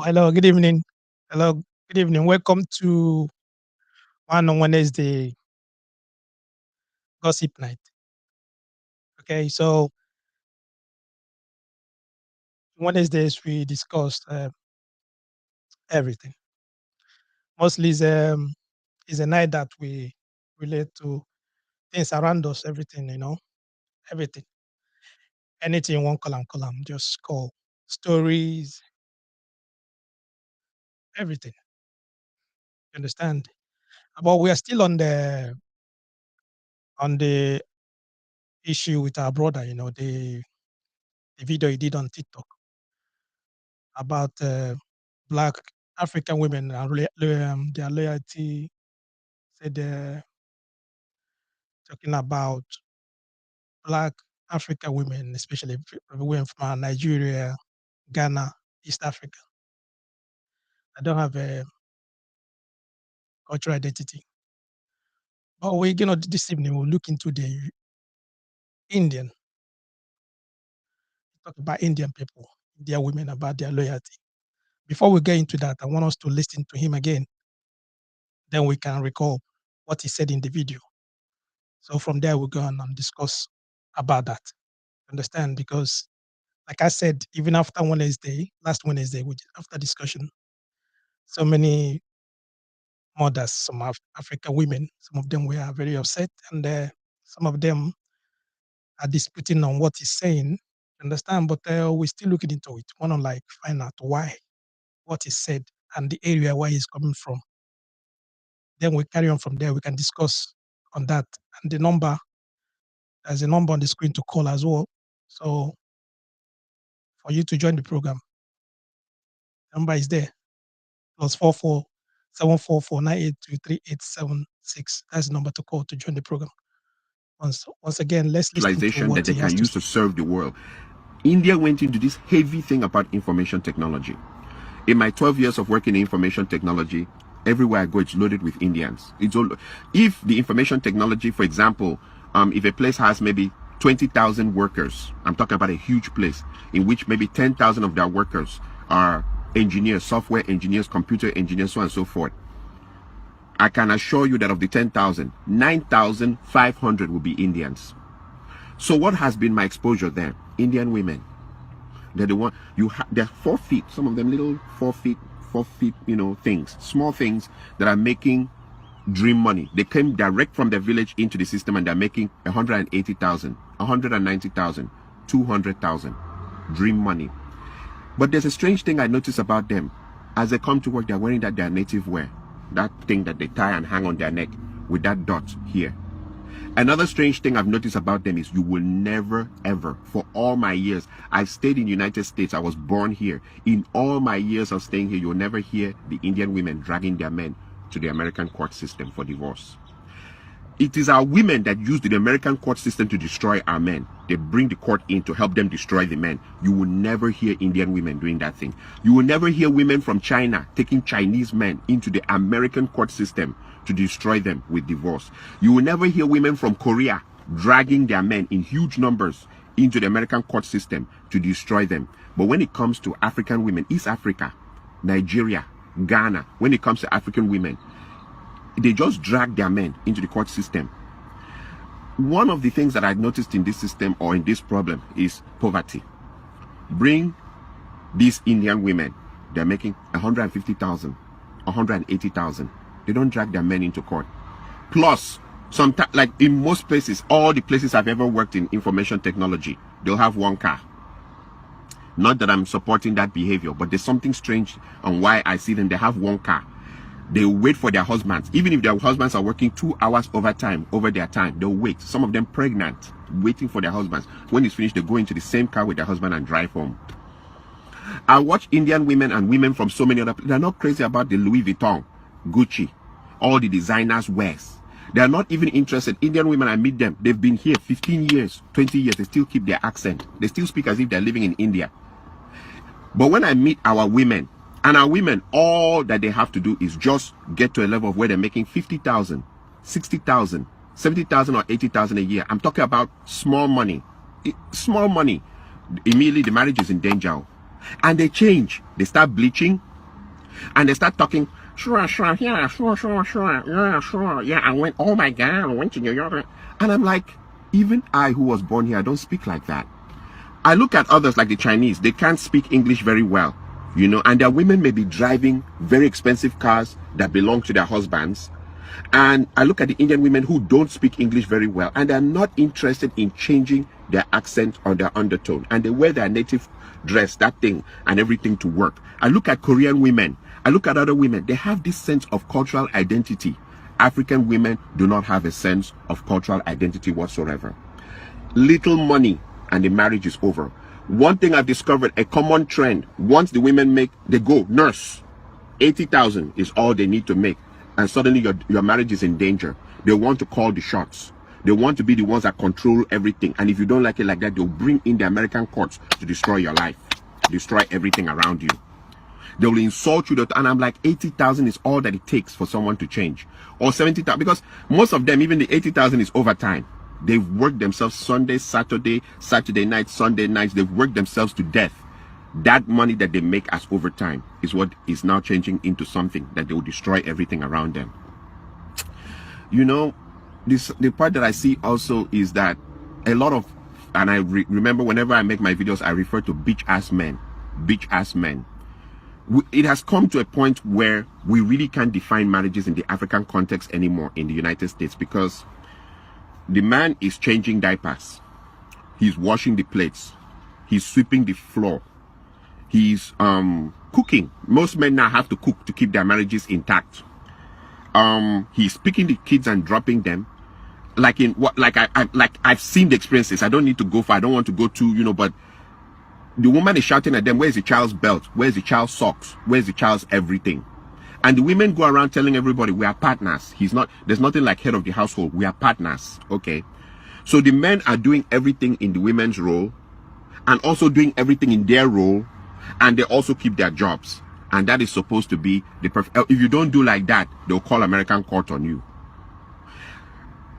Hello, good evening. Hello, good evening. Welcome to one on Wednesday gossip night. Okay, so Wednesdays we discuss everything. Mostly is a night that we relate to things around us, everything, everything. Anything you want, column, just call stories, everything. You understand? But we are still on the issue with our brother. The video he did on TikTok about black African women and their loyalty. Said talking about black African women, especially women from Nigeria, Ghana, East Africa. I don't have a cultural identity. But this evening we'll look into the Indian, talk about Indian people, their women, about their loyalty. Before we get into that, I want us to listen to him again. Then we can recall what he said in the video. So from there, we'll go on and discuss about that. Understand? Because, like I said, even after last Wednesday, after discussion, so many mothers, some African women, some of them were very upset, and some of them are disputing on what he's saying. Understand? But we're still looking into it. Want to find out why, what he said, and the area where he's coming from. Then we carry on from there. We can discuss on that. And there's a number on the screen to call as well. So for you to join the program, number is there. +44 744 9823876. That's the number to call to join the program. Once again, let's listen to what that they he has can use to serve the world. India went into this heavy thing about information technology. In my 12 years of working in information technology, everywhere I go, it's loaded with Indians. If the information technology, for example, if a place has maybe 20,000 workers, I'm talking about a huge place, in which maybe 10,000 of their workers are engineers, software engineers, computer engineers, so on and so forth. I can assure you that of the 10,000, 9,500 will be Indians. So what has been my exposure there? Indian women. They're the one they're 4 feet, some of them little 4 feet, things, small things that are making dream money. They came direct from their village into the system and they're making 180,000, 190,000, 200,000 dream money. But there's a strange thing I notice about them. As they come to work, they're wearing their native wear, that thing that they tie and hang on their neck with that dot here. Another strange thing I've noticed about them is you will never, ever, for all my years, I've stayed in the United States, I was born here. In all my years of staying here, you'll never hear the Indian women dragging their men to the American court system for divorce. It is our women that use the American court system to destroy our men. They bring the court in to help them destroy the men. You will never hear Indian women doing that thing. You will never hear women from China taking Chinese men into the American court system to destroy them with divorce. You will never hear women from Korea dragging their men in huge numbers into the American court system to destroy them. But when it comes to African women, East Africa, Nigeria, Ghana, when it comes to African women, they just drag their men into the court system. One of the things that I noticed in this system or in this problem is poverty. Bring these Indian women, they're making 150,000, 180,000. They don't drag their men into court. Plus, sometimes, like in most places, all the places I've ever worked in information technology, they'll have one car. Not that I'm supporting that behavior, but there's something strange on why I see them. They have one car. They wait for their husbands. Even if their husbands are working 2 hours overtime, over their time, they'll wait. Some of them pregnant, waiting for their husbands. When it's finished, they go into the same car with their husband and drive home. I watch Indian women and women from so many other places. They're not crazy about the Louis Vuitton, Gucci, all the designers wears. They're not even interested. Indian women, I meet them. They've been here 15 years, 20 years. They still keep their accent. They still speak as if they're living in India. But when I meet our women, and our women, all that they have to do is just get to a level of where they're making 50,000, 60,000, 70,000 or 80,000 a year. I'm talking about small money. Small money. Immediately the marriage is in danger. And they change. They start bleaching. And they start talking, sure, sure, yeah, sure, sure, sure, yeah, sure, yeah. I went, oh my God, I went to New York. And I'm like, even I who was born here, I don't speak like that. I look at others like the Chinese, they can't speak English very well, you know, and their women may be driving very expensive cars that belong to their husbands. And I look at the Indian women who don't speak English very well, and they're not interested in changing their accent or their undertone. And they wear their native dress, that thing, and everything to work. I look at Korean women. I look at other women. They have this sense of cultural identity. African women do not have a sense of cultural identity whatsoever. Little money and the marriage is over. One thing I've discovered, a common trend, once the women make, they go, nurse, 80,000 is all they need to make. And suddenly your marriage is in danger. They want to call the shots. They want to be the ones that control everything. And if you don't like it like that, they'll bring in the American courts to destroy your life, destroy everything around you. They will insult you. And I'm like, 80,000 is all that it takes for someone to change. Or 70,000, because most of them, even the 80,000 is overtime. They've worked themselves Sunday, Saturday, Saturday night, Sunday nights. They've worked themselves to death. That money that they make as overtime is what is now changing into something that they will destroy everything around them. You know, the part that I see also is that a lot of, and I remember whenever I make my videos, I refer to bitch ass men. Bitch ass men. It has come to a point where we really can't define marriages in the African context anymore in the United States, because the man is changing diapers, he's washing the plates, he's sweeping the floor, he's cooking. Most men now have to cook to keep their marriages intact. He's picking the kids and dropping them. Like in what, like I've seen the experiences. I don't need to go for, I don't want to go to, you know, but the woman is shouting at them, where's the child's belt? Where's the child's socks? Where's the child's everything? And the women go around telling everybody, we are partners. There's nothing like head of the household. We are partners. Okay. So the men are doing everything in the women's role and also doing everything in their role. And they also keep their jobs. And that is supposed to be the perfect. If you don't do like that, they'll call American court on you.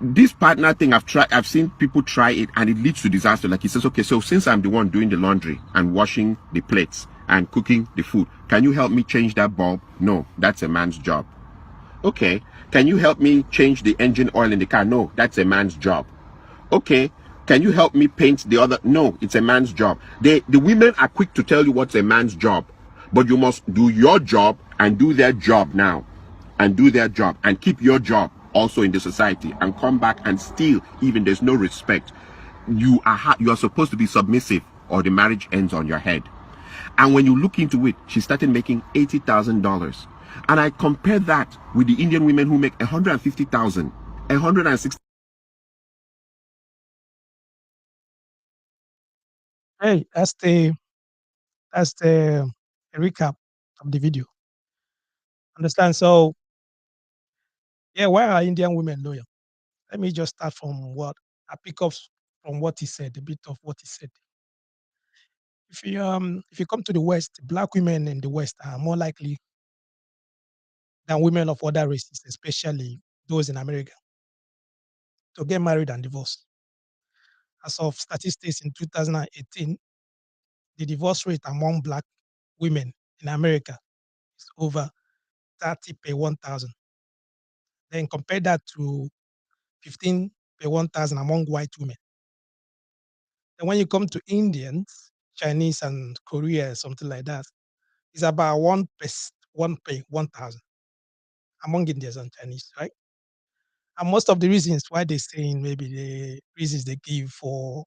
This partner thing, I've seen people try it and it leads to disaster. Like he says, okay, so since I'm the one doing the laundry and washing the plates and cooking the food, can you help me change that bulb? No, that's a man's job. Okay, can you help me change the engine oil in the car? No, that's a man's job. Okay, can you help me paint the other? No, it's a man's job. The women are quick to tell you what's a man's job, but you must do your job and do their job now, and do their job and keep your job also in the society, and come back and still, even there's no respect, you are supposed to be submissive or the marriage ends on your head. And when you look into it, she started making $80,000. And I compare that with the Indian women who make 150,000, 160. Hey, that's the recap of the video. Understand? So yeah, why are Indian women loyal? Let me just start from what I pick up from what he said, a bit of what he said. If you come to the West, black women in the West are more likely than women of other races, especially those in America, to get married and divorce. As of statistics in 2018, the divorce rate among black women in America is over 30 per 1,000. Then compare that to 15 per 1,000 among white women. And when you come to Indians, Chinese, and Korea, something like that, it's about 1 per 1,000 among Indians and Chinese, right? And most of the reasons why they're saying, maybe the reasons they give for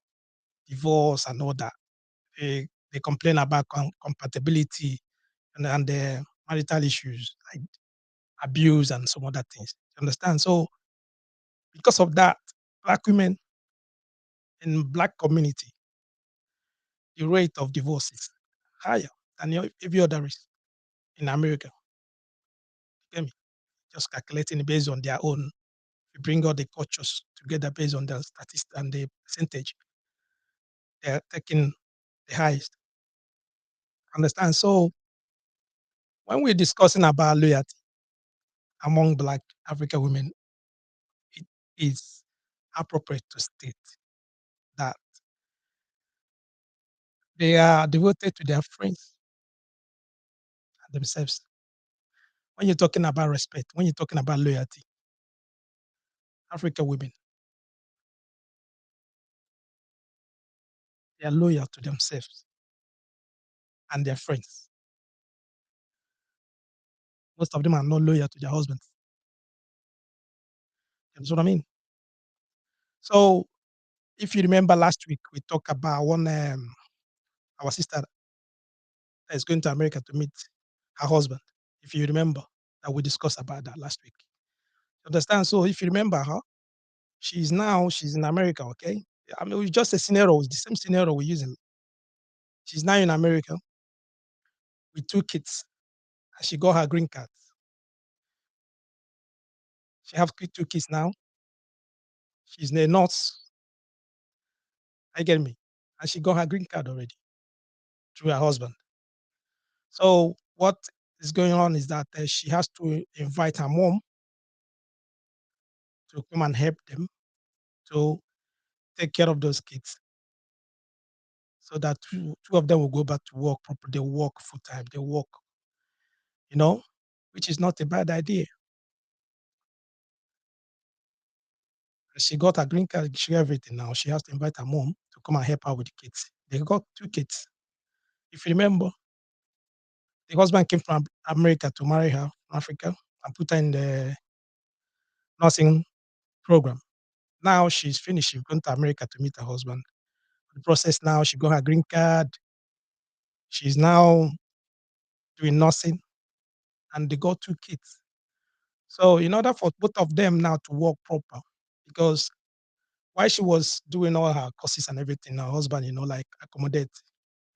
divorce and all that, they complain about compatibility and the marital issues like abuse and some other things. You understand? So because of that, black women in black community, the rate of divorce is higher than every other race in America. You get me? Just calculating based on their own. We bring all the cultures together based on the statistics and the percentage. They're taking the highest. Understand? So when we're discussing about loyalty among black African women, it is appropriate to state that they are devoted to their friends and themselves. When you're talking about respect, when you're talking about loyalty, African women, they are loyal to themselves and their friends. Most of them are not loyal to their husbands. You know what I mean? So if you remember last week, we talked about one our sister that is going to America to meet her husband. If you remember that we discussed about that last week. You understand? So if you remember her, she's in America, okay? I mean, it's just a scenario, it's the same scenario we're using. She's now in America with 2 kids, and she got her green card. She have 2 kids now. She's a nurse. I get me, and she got her green card already through her husband. So what is going on is that she has to invite her mom to come and help them to take care of those kids, so that two of them will go back to work properly. They work full time. They work, you know, which is not a bad idea. She got her green card, she got everything now. She has to invite her mom to come and help her with the kids. They got 2 kids. If you remember, the husband came from America to marry her, Africa, and put her in the nursing program. Now she's finished. She's going to America to meet her husband. The process now, she got her green card. She's now doing nursing, and they got 2 kids. So in order for both of them now to work proper, because while she was doing all her courses and everything, her husband, like accommodate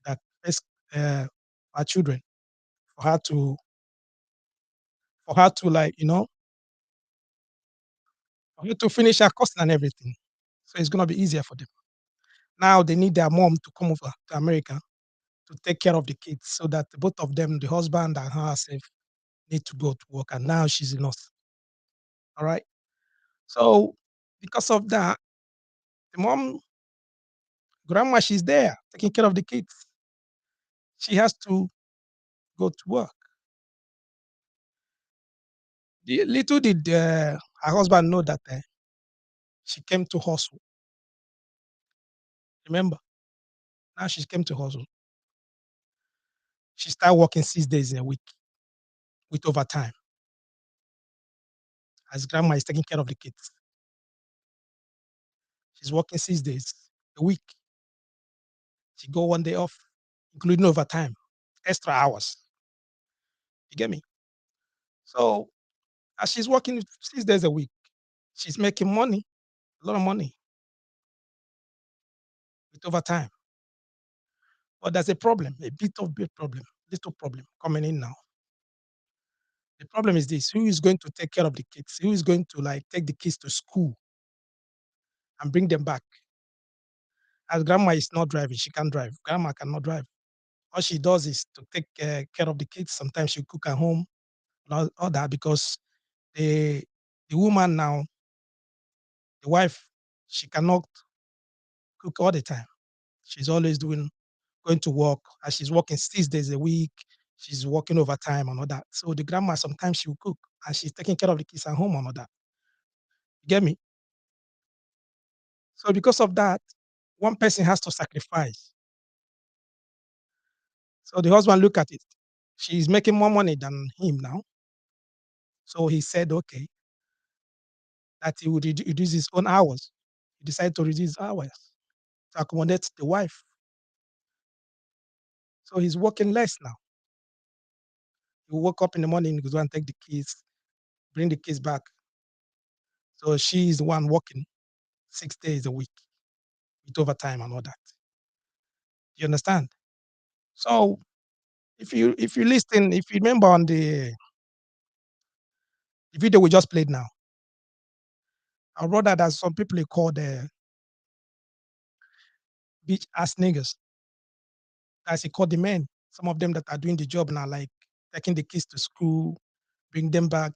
that first her children for her to like, for her to finish her course and everything. So it's gonna be easier for them. Now they need their mom to come over to America to take care of the kids, so that both of them, the husband and herself, need to go to work. And now she's a nurse. All right. So because of that, the mom, grandma, she's there taking care of the kids. She has to go to work. Little did her husband know that she came to hustle. Remember, now she came to hustle. She started working 6 days in a week with overtime, as grandma is taking care of the kids. She's working 6 days a week. She go one day off, including overtime, extra hours. You get me? So as she's working 6 days a week, she's making money, a lot of money with overtime. But there's a problem, a big problem, little problem coming in now. The problem is this: who is going to take care of the kids? Who is going to like take the kids to school and bring them back? As grandma is not driving, she can't drive. Grandma cannot drive. All she does is to take care of the kids. Sometimes she cook at home, and all that, because the the woman now, the wife, she cannot cook all the time. She's always going to work, and she's working 6 days a week. She's working overtime and all that. So the grandma, sometimes she will cook, and she's taking care of the kids at home and all that. You get me? So because of that, one person has to sacrifice. So the husband look at it. She's making more money than him now. So he said, okay, that he would reduce his own hours. He decided to reduce hours to accommodate the wife. So he's working less now. He woke up in the morning, he goes and take the kids, bring the kids back. So she is the one working 6 days a week with overtime and all that. You understand? So if you listen, if you remember on the video we just played now, our brother, there's some people he call the bitch ass niggas. As he called the men. Some of them that are doing the job now, like taking the kids to school, bring them back,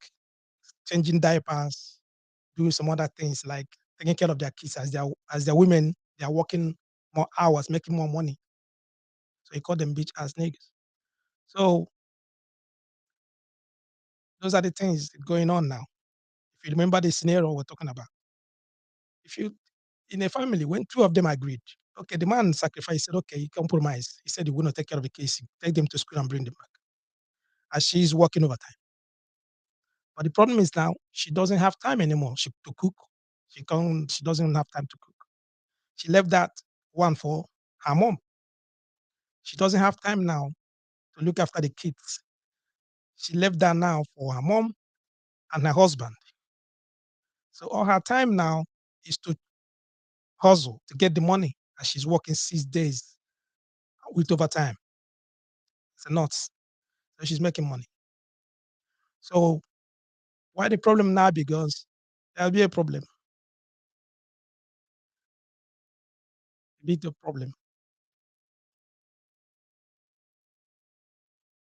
changing diapers, doing some other things like taking care of their kids as their women, they are working more hours, making more money. So he called them bitch ass niggas. So Those are the things going on now. If you remember the scenario we're talking about, if you in a family when two of them agreed, okay, the man sacrificed, said, okay, he compromised. He said he will not take care of the case, take them to school and bring them back. As she's working overtime. But the problem is now she doesn't have time anymore to cook. She doesn't have time to cook. She left that one for her mom. She doesn't have time now to look after the kids. She left that now for her mom and her husband. So all her time now is to hustle to get the money, and she's working 6 days with overtime. It's a nuts. So she's making money. So why the problem now? Because there'll be a problem, big problem.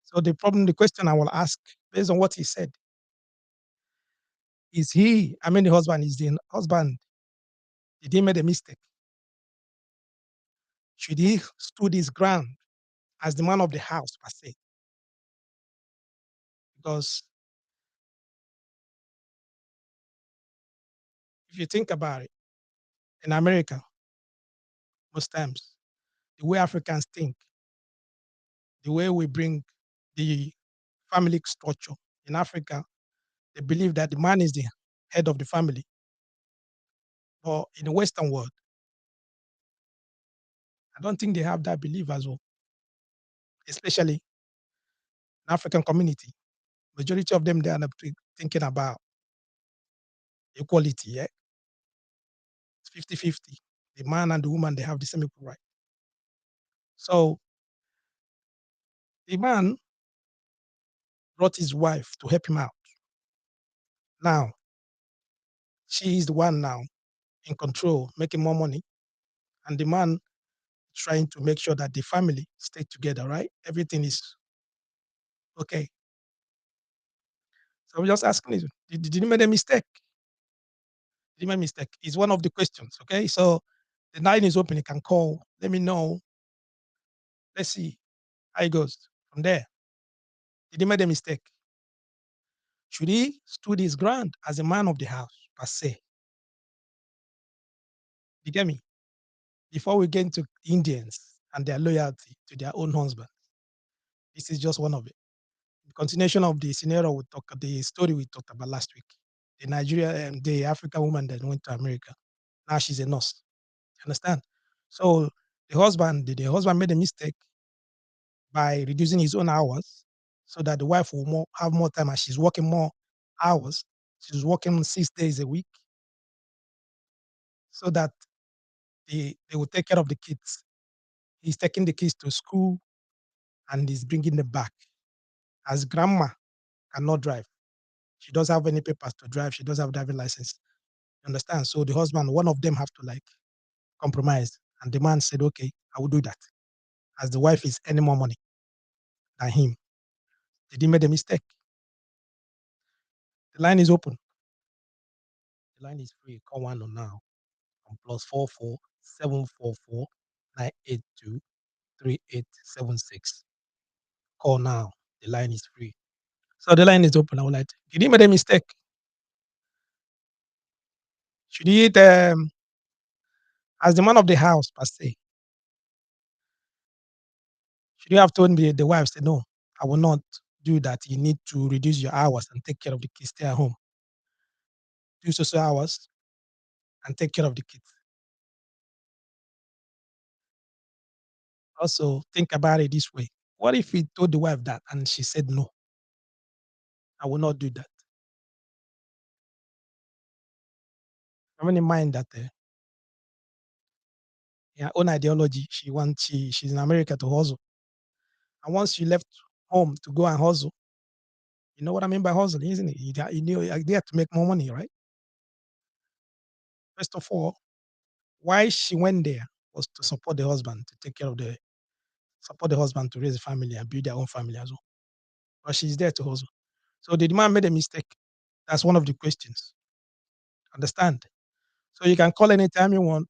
So the question I will ask based on what he said, is he, I mean the husband, is the husband, did he make a mistake? Should he stood his ground as the man of the house per se? Because if you think about it, in America, most times, the way Africans think, the way we bring the family structure in Africa, they believe that the man is the head of the family. But in the Western world, I don't think they have that belief as well, especially in African community. Majority of them, they are not thinking about equality. Yeah? It's 50-50. The man and the woman, they have the same equal right. So the man brought his wife to help him out. Now, she is the one now in control, making more money, and the man trying to make sure that the family stay together, right? Everything is okay. So I'm just asking you, did you make a mistake? Did you make a mistake? Is one of the questions, okay? So the line is open. You can call. Let me know. Let's see how it goes from there. Did he make a mistake? Should he stood his ground as a man of the house, per se? You get me? Before we get into Indians and their loyalty to their own husband, this is just one of it. The continuation of the scenario the story we talked about last week. The Nigeria and the African woman that went to America. Now she's a nurse. You understand? So the husband made a mistake by reducing his own hours so that the wife will have more time and she's working more hours. She's working 6 days a week so that they will take care of the kids. He's taking the kids to school and he's bringing them back. As grandma cannot drive, she doesn't have any papers to drive. She doesn't have driving license. You understand? So the husband, one of them have to like compromise. And the man said, okay, I will do that. As the wife is earning more money than him. Did he make a mistake? The line is open. The line is free. Call nwAno now on +44 744 982 3876. Call now. The line is free. So the line is open. I would like to, did he make a mistake? Should he as the man of the house per se, should you have told me the wife said, no, I will not do that. You need to reduce your hours and take care of the kids, stay at home. Do so hours and take care of the kids. Also, think about it this way. What if he told the wife that and she said, no, I will not do that? Having in mind that in her own ideology, she's in America to hustle. And once you left home to go and hustle, you know what I mean by hustling, isn't it? You know, you're there to make more money, right? First of all, why she went there was to support the husband, to take care of support the husband to raise a family and build their own family as well. But she's there to hustle. So did the man made a mistake? That's one of the questions. Understand? So you can call anytime you want,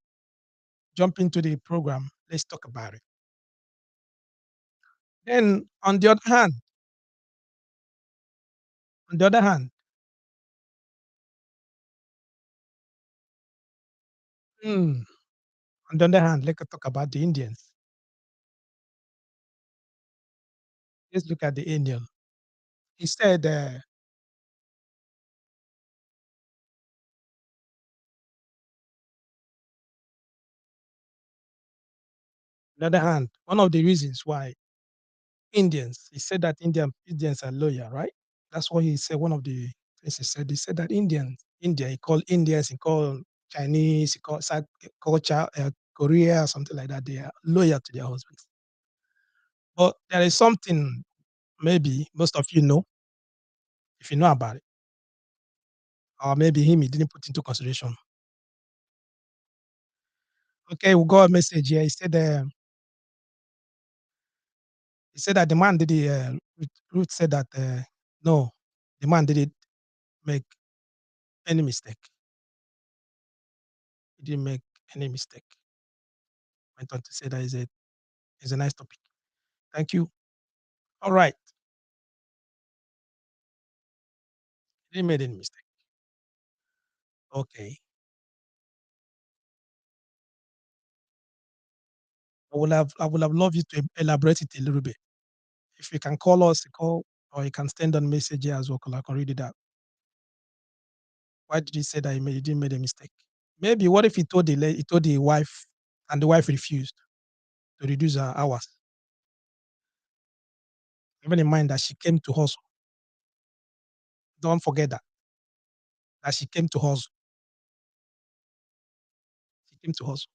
jump into the program. Let's talk about it. Then on the other hand, On the other hand, mm, on the other hand, let's talk about the Indians. Let's look at the Indian. He said, on the other hand, one of the reasons why he said that Indians are loyal, right? That's what he said. One of the things he said that India, he called Indians, he called Chinese, he called culture, Korea, something like that. They are loyal to their husbands. But there is something maybe most of you know, if you know about it, or maybe he didn't put into consideration. Okay, we got a message here. He said that the man did it. Ruth said that no, the man didn't make any mistake. He didn't make any mistake. Went on to say that is a nice topic. Thank you. All right. He didn't make any mistake. Okay. I would have loved you to elaborate it a little bit. If you can call us, call, or you can send on message here as well, 'cause I can read it out. Why did he say that he didn't make a mistake? Maybe what if he told the wife and the wife refused to reduce her hours? Even in mind that she came to hustle. Don't forget that she came to hustle. She came to hustle.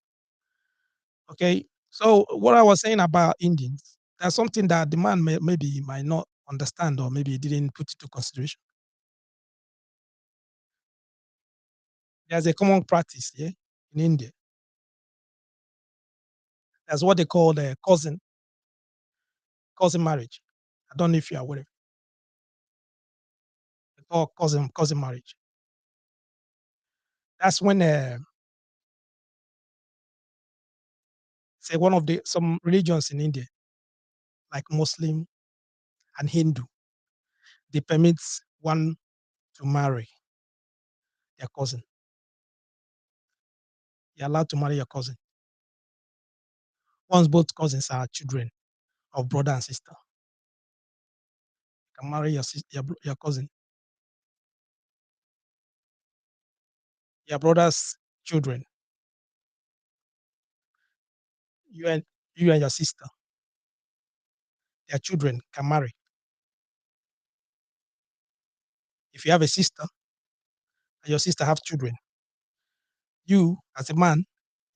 Okay. So what I was saying about Indians, that's something that the man maybe he might not understand or maybe he didn't put into consideration. There's a common practice here in India. That's what they call the cousin marriage. I don't know if you are aware of it. They call cousin marriage. That's when say one of the some religions in India, like Muslim and Hindu, they permit one to marry their cousin. You're allowed to marry your cousin. Once both cousins are children of brother and sister, you can marry your cousin, your brother's children. You and you and your sister, their children can marry. If you have a sister and your sister have children, you as a man,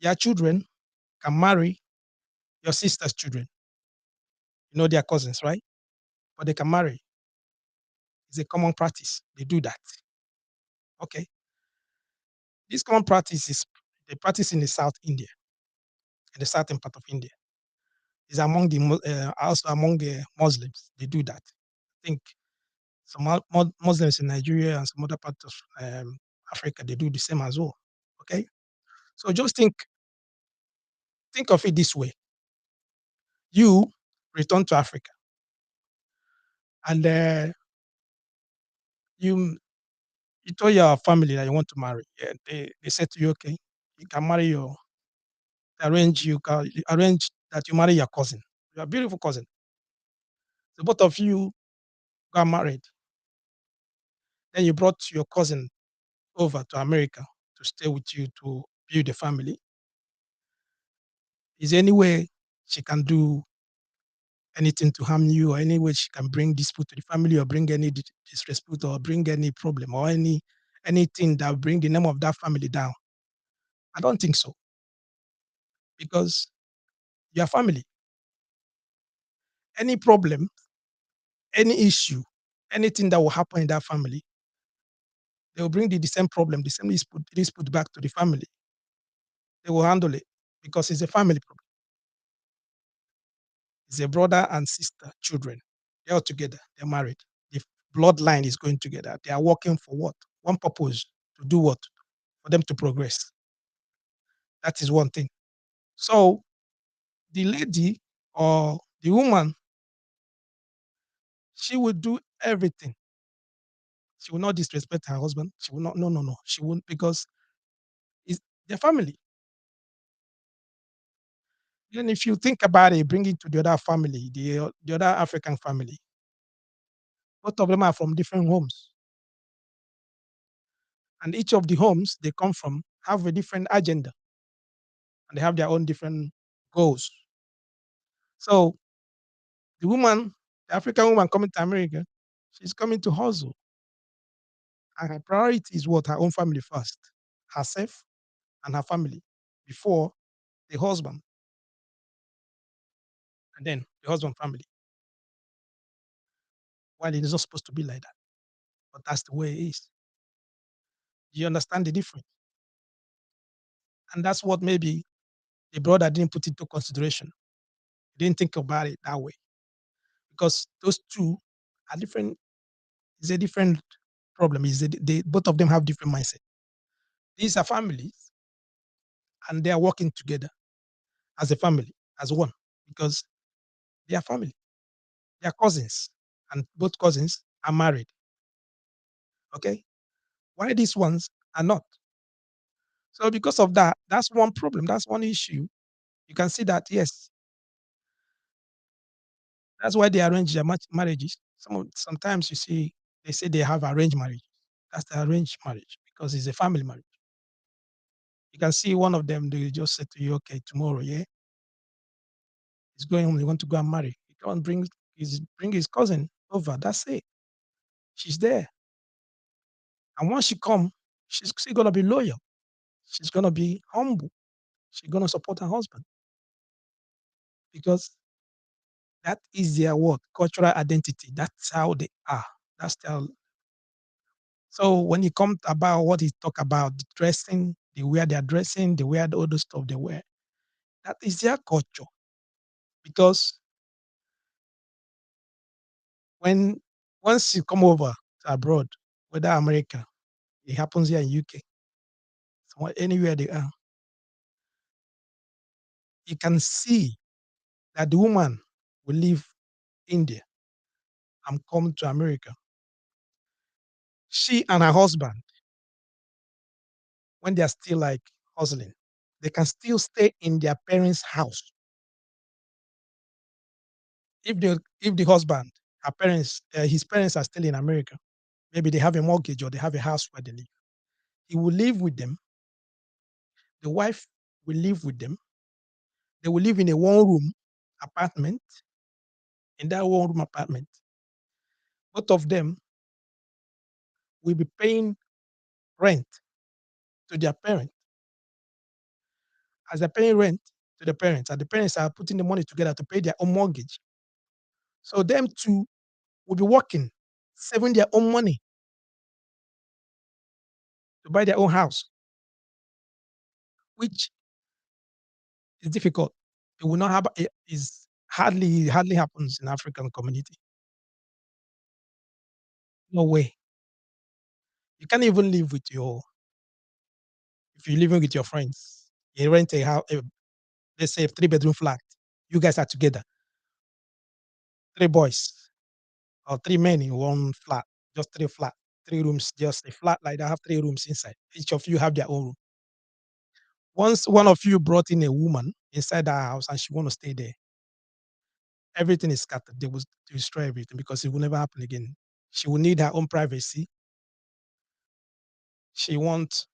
your children can marry your sister's children. You know they are cousins, right? But they can marry. It's a common practice. They do that. Okay. This common practice is they practice in the South India, in the southern part of India. Is among also among the Muslims. They do that. I think some Muslims in Nigeria and some other parts of Africa they do the same as well. Okay, so just think of it this way: you return to Africa, and you you told your family that you want to marry. Yeah, they said to you, okay, you can marry you can arrange that you marry your cousin, your beautiful cousin. So both of you got married. Then you brought your cousin over to America to stay with you to build a family. Is there any way she can do anything to harm you, or any way she can bring dispute to the family, or bring any disrespect, or bring any problem, or anything that will bring the name of that family down? I don't think so, because your family, any problem, any issue, anything that will happen in that family, they will bring the same problem, the same dispute back to the family. They will handle it because it's a family problem. It's a brother and sister, children. They're all together. They're married. The bloodline is going together. They are working for what? One purpose: to do what? For them to progress. That is one thing. So the lady or the woman, she will do everything She will not disrespect her husband. She will not. No, no, no. She won't because it's their family. Then if you think about it, bring it to the other family, the other African family. Both of them are from different homes, and each of the homes they come from have a different agenda, and they have their own different goals. So the woman, the African woman coming to America, she's coming to hustle, and her priority is what her own family first, herself and her family before the husband, and then the husband family. While it is not supposed to be like that, but that's the way it is. You understand the difference, and that's what maybe the brother didn't put into consideration. He didn't think about it that way because those two are different. It's a different problem. Is they both of them have different mindset. These are families, and they are working together as a family, as one, because they are family. They are cousins, and both cousins are married. Okay, why these ones are not? So because of that, that's one problem. That's one issue. You can see that yes, that's why they arrange their marriages. Sometimes you see they say they have arranged marriage. That's the arranged marriage because it's a family marriage. You can see one of them, they just say to you, okay, tomorrow, yeah, he's going home, they want to go and marry. He can't bring his cousin over. That's it. She's there. And once she come, she's still gonna be loyal. She's gonna be humble. She's gonna support her husband because that is their what? Cultural identity. That's how they are. That's their so when it comes about what he talk about, the dressing, the way they're dressing, the way all the stuff they wear, that is their culture. Because when once you come over to abroad, whether America, it happens here in UK, somewhere anywhere they are, you can see that the woman will leave India and come to America. She and her husband, when they are still like hustling, they can still stay in their parents' house. If the husband, her parents, his parents are still in America, maybe they have a mortgage or they have a house where they live. He will live with them. The wife will live with them. They will live in a one-room apartment. In that one-room apartment, both of them will be paying rent to their parents. As they're paying rent to the parents, and the parents are putting the money together to pay their own mortgage. So them two will be working, saving their own money to buy their own house, which is difficult. It will not happen. It is hardly happens in African community. No way. You can't even live with your if you're living with your friends. You rent a house, let's say a three-bedroom flat. You guys are together, three boys or three men in one flat, just three flat, three rooms, just a flat like that. Have three rooms inside. Each of you have their own room. Once one of you brought in a woman inside that house and she want to stay there, everything is scattered. They will destroy everything because it will never happen again. She will need her own privacy. She wants,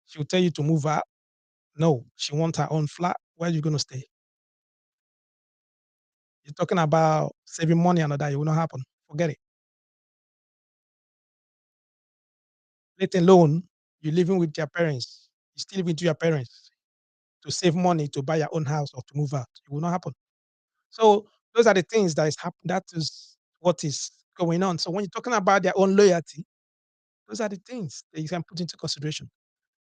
she will tell you to move out. No, she wants her own flat. Where are you going to stay? You're talking about saving money and all that. It will not happen. Forget it. Let alone you living with your parents. You still living with your parents to save money to buy your own house or to move out. It will not happen. So those are the things that is happening. That is what is going on. So when you're talking about their own loyalty, those are the things that you can put into consideration.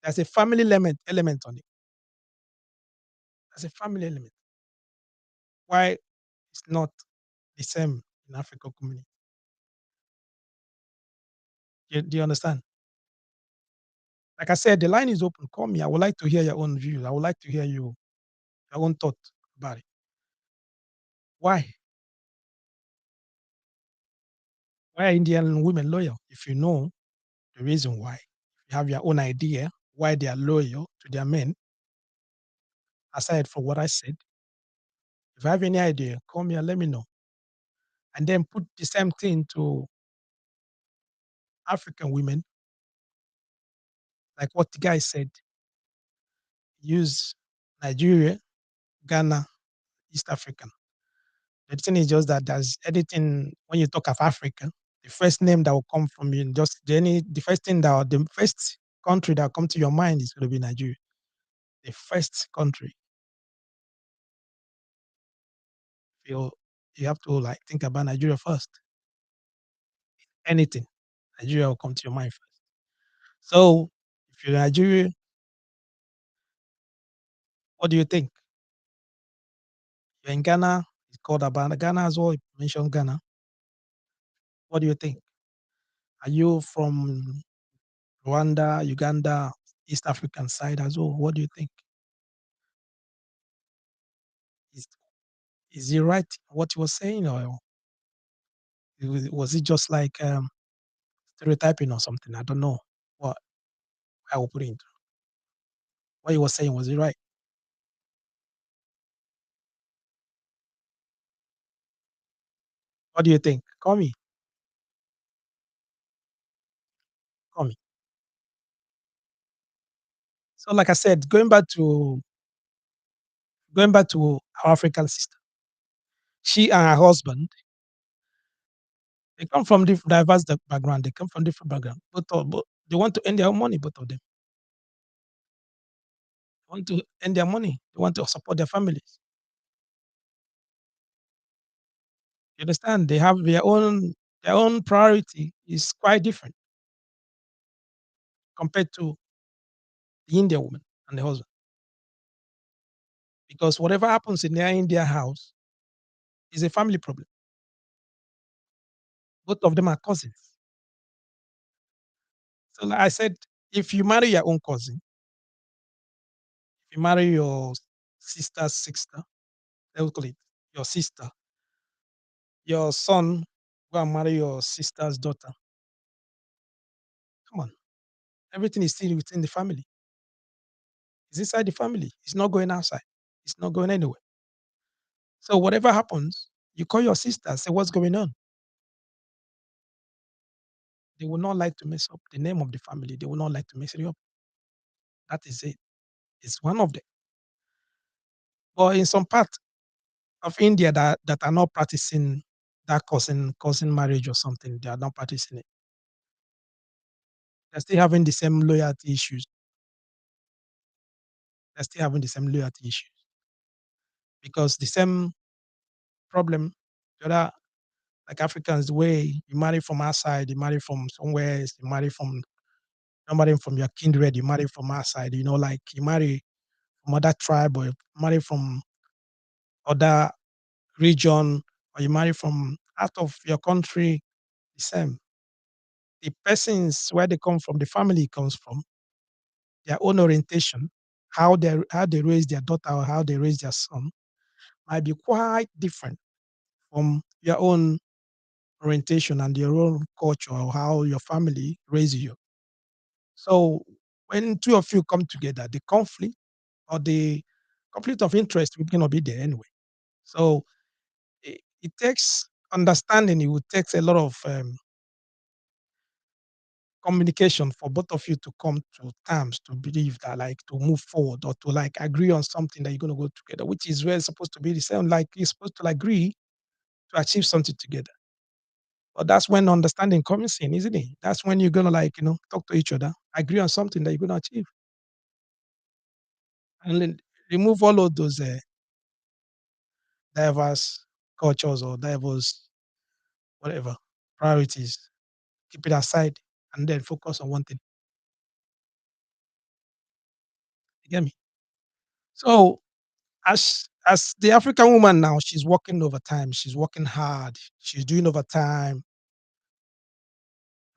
There's a family element on it. There's a family element. Why it's not the same in African community. Do you understand? Like I said, the line is open. Call me. I would like to hear your own views. I would like to hear your own thought about it. Why? Why are Indian women loyal? If you know the reason why, if you have your own idea why they are loyal to their men, aside from what I said, if you have any idea, call me and let me know. And then put the same thing to African women, like what the guy said. Use Nigeria, Ghana, East African. The thing is just that there's anything when you talk of Africa, the first name that will come from you, just the first thing that the first country that will come to your mind is going to be Nigeria. The first country. You you have to like think about Nigeria first. Anything, Nigeria will come to your mind first. So if you're Nigeria, what do you think? You're in Ghana, it's called about Ghana as well. You mentioned Ghana. What do you think? Are you from Rwanda, Uganda, East African side as well? What do you think? Is is he right what he was saying, or was it just like stereotyping or something? I don't know what I will put it into. What he was saying, was he right? What do you think? Call me. Call me. So like I said, going back to our African sister, she and her husband, they come from diverse background. They come from different background. But they want to earn their own money, both of them. They want to earn their money. They want to support their families. You understand? They have their own priority is quite different compared to the Indian woman and the husband. Because whatever happens in their India house is a family problem. Both of them are cousins. So like I said, if you marry your own cousin, if you marry your sister's sister, they will call it your sister, your son go and marry your sister's daughter. Come on. Everything is still within the family. It's inside the family. It's not going outside. It's not going anywhere. So whatever happens, you call your sister, say what's going on. They will not like to mess up the name of the family. They will not like to mess it up. That is it. It's one of them. But in some part of India that are not practicing that cousin marriage or something, they are not practicing it. They're still having the same loyalty issues. They're still having the same loyalty issues because the same problem, the other like Africans, the way you marry from outside, you marry from somewhere, else, you marry from somebody from your kindred, you marry from outside, like you marry from other tribe or you marry from other region or you marry from out of your country, the same. The persons where they come from, the family comes from, their own orientation, how they raise their daughter or how they raise their son might be quite different from your own orientation and your own culture or how your family raises you. So when two of you come together, the conflict or the conflict of interest will not be there anyway. So it takes understanding. It would take a lot of communication for both of you to come to terms to believe that like to move forward or to like agree on something that you're going to go together, which is where it's supposed to be the same. Like you're supposed to like agree to achieve something together. But that's when understanding comes in, isn't it? That's when you're gonna like talk to each other, agree on something that you're gonna achieve, and then remove all of those diverse cultures or diverse whatever priorities. Keep it aside and then focus on one thing. You get me? So as the African woman now, she's working overtime. She's working hard. She's doing overtime.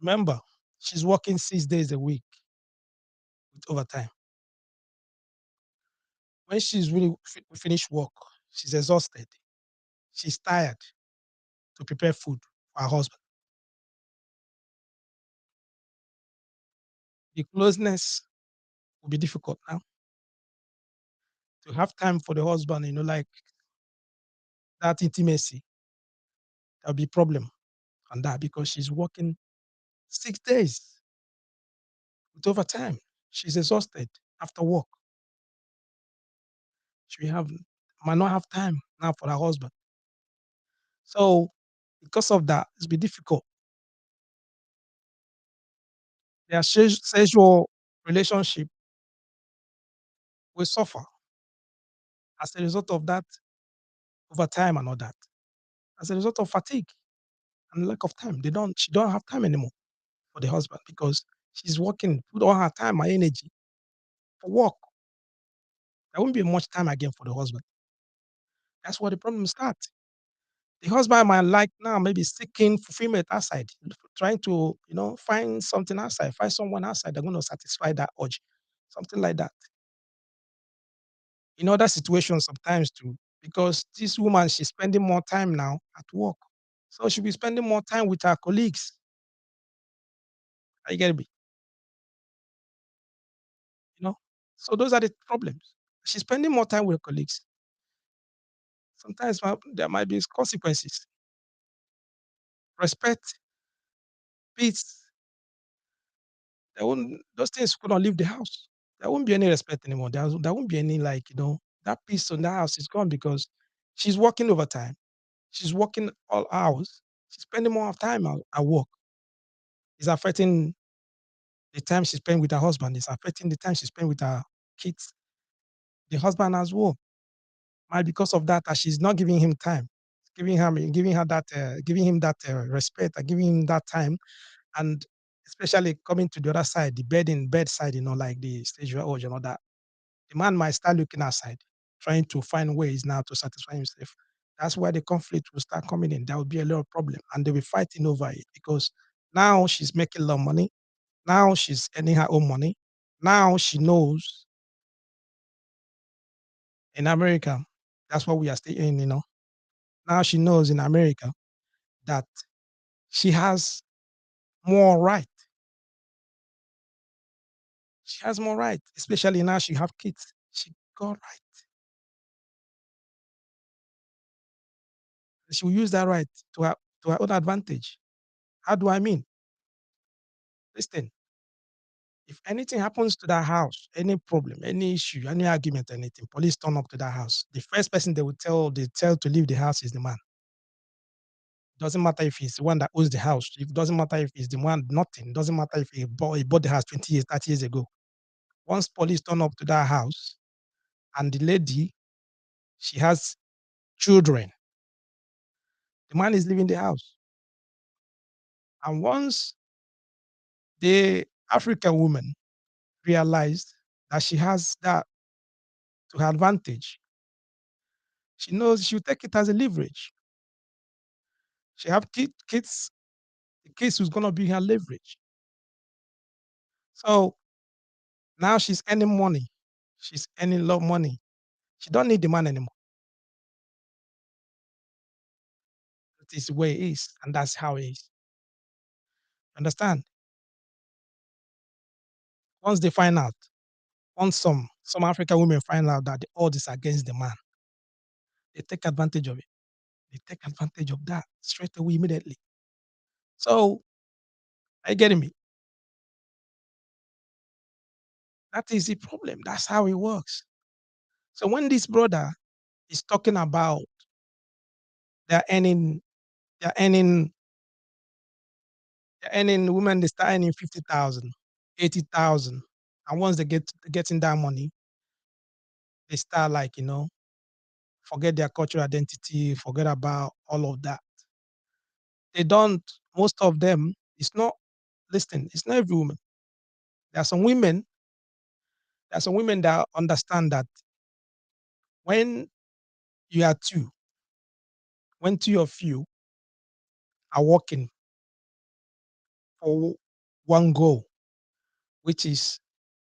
Remember, she's working 6 days a week with overtime. When she's really finished work, she's exhausted. She's tired to prepare food for her husband. The closeness will be difficult now. To have time for the husband, like that intimacy, there'll be problem on that because she's working 6 days with overtime. She's exhausted after work. She might not have time now for her husband. So because of that, it's been difficult. Their sexual relationship will suffer as a result of that overtime and all that. As a result of fatigue and lack of time. She don't have time anymore for the husband because she's working, put all her time and energy for work. There won't be much time again for the husband. That's where the problem starts. The husband might like now maybe seeking fulfillment outside, trying to, find something outside, find someone outside that's going to satisfy that urge, something like that. In other situations, sometimes too, because this woman, she's spending more time now at work. So she'll be spending more time with her colleagues. Are you getting me? You know? So those are the problems. She's spending more time with her colleagues. Sometimes there might be consequences. Respect, peace, those things could not leave the house. There won't be any respect anymore. There won't be any like, that peace in the house is gone because she's working overtime. She's working all hours. She's spending more of time at work. It's affecting the time she spent with her husband. It's affecting the time she spent with her kids. The husband as well. Might because of that, she's not giving him time, giving him that respect, and giving him that time, and especially coming to the other side, the bed side, like the sexual urge and all that. The man might start looking outside, trying to find ways now to satisfy himself. That's where the conflict will start coming in. There will be a lot of problem, and they'll be fighting over it because now she's making a lot of money. Now she's earning her own money. Now she knows in America, that's what we are staying. Now she knows in America that she has more right. She has more right, especially now she have kids. She got right. She will use that right to her own advantage. How do I mean? Listen, if anything happens to that house, any problem, any issue, any argument, anything, police turn up to that house. The first person they tell to leave the house is the man. Doesn't matter if he's the one that owns the house. It doesn't matter if he's the one, nothing. Doesn't matter if he bought the house 20 years, 30 years ago. Once police turn up to that house and the lady, she has children, the man is leaving the house. And once the African woman realized that she has that to her advantage, she knows she'll take it as a leverage. She have kids, the kids who's gonna be her leverage. So now she's earning money. She's earning a lot of money. She don't need the man anymore. That is the way it is, and that's how it is. Understand? Once they find out, once some African women find out that the odds is against the man, they take advantage of it. They take advantage of that straight away immediately. So, are you getting me? That is the problem. That's how it works. So when this brother is talking about they're earning, they're earning, they're earning women, they start earning 50,000, 80,000. And once they getting that money, they start like, forget their cultural identity, forget about all of that. They don't, most of them, it's not, listen, it's not every woman. There are some women, there are some women that understand that when you are two, when two of you are working for one goal, which is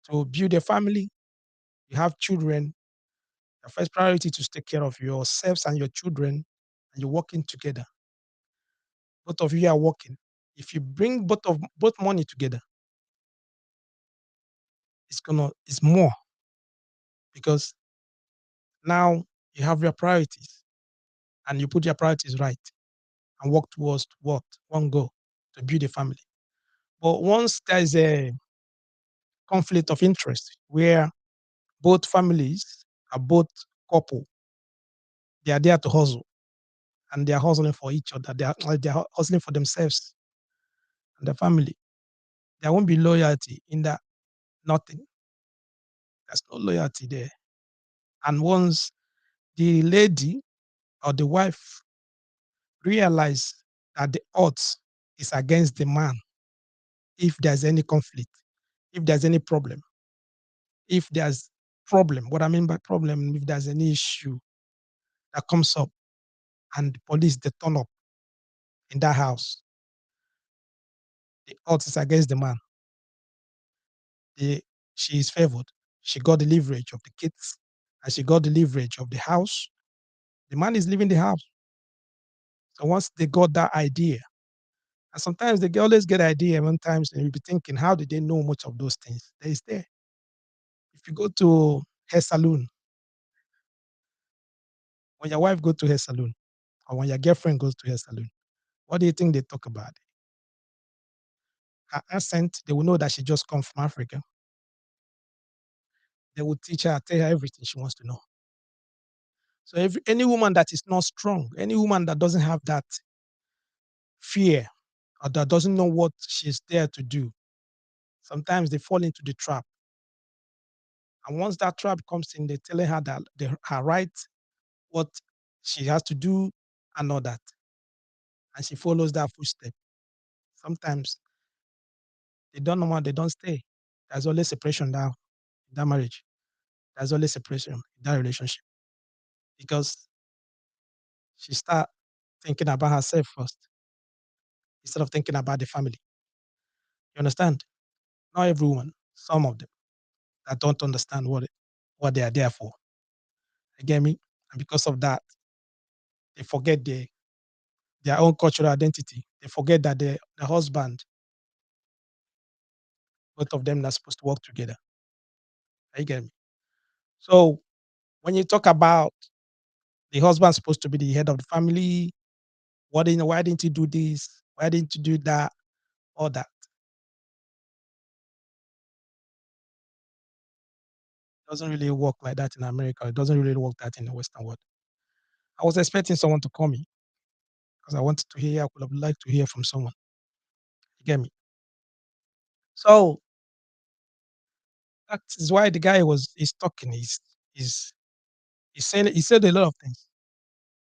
to build a family, you have children, your first priority is to take care of yourselves and your children, and you're working together. Both of you are working. If you bring both money together, it's more because now you have your priorities and you put your priorities right and work towards what one goal to build a family. But once there is a conflict of interest where both families are both couple, they are there to hustle and they are hustling for each other. They are hustling for themselves and their family. There won't be loyalty in that. Nothing. There's no loyalty there. And once the lady or the wife realize that the odds is against the man, if there's any conflict, if there's any problem, if there's problem, what I mean by problem, if there's any issue that comes up and the police they turn up in that house, the odds is against the man. The, she is favored. She got the leverage of the kids and she got the leverage of the house. The man is leaving the house. So once they got that idea, and sometimes they always get idea, sometimes and you'll be thinking, how did they know much of those things? There is there. If you go to hair salon, when your wife go to hair salon, or when your girlfriend goes to hair salon, what do you think they talk about? Her accent, they will know that she just come from Africa. They will teach her, tell her everything she wants to know. So any woman that is not strong, any woman that doesn't have that fear or that doesn't know what she's there to do, sometimes they fall into the trap. And once that trap comes in, they're telling her that her right, what she has to do, and all that. And she follows that footstep. Sometimes they don't know what they don't stay. There's always separation now in that marriage. There's always separation in that relationship because she start thinking about herself first instead of thinking about the family. You understand? Not everyone, some of them that don't understand what they are there for. You get me? And because of that, they forget their own cultural identity. They forget that the husband, both of them are supposed to work together. You get me? So when you talk about the husband supposed to be the head of the family, why didn't you do this? Why didn't you do that? All that. It doesn't really work like that in America. It doesn't really work that in the Western world. I was expecting someone to call me because I wanted to hear, I would have liked to hear from someone. You get me? So that is why the guy is talking. He's saying he said a lot of things.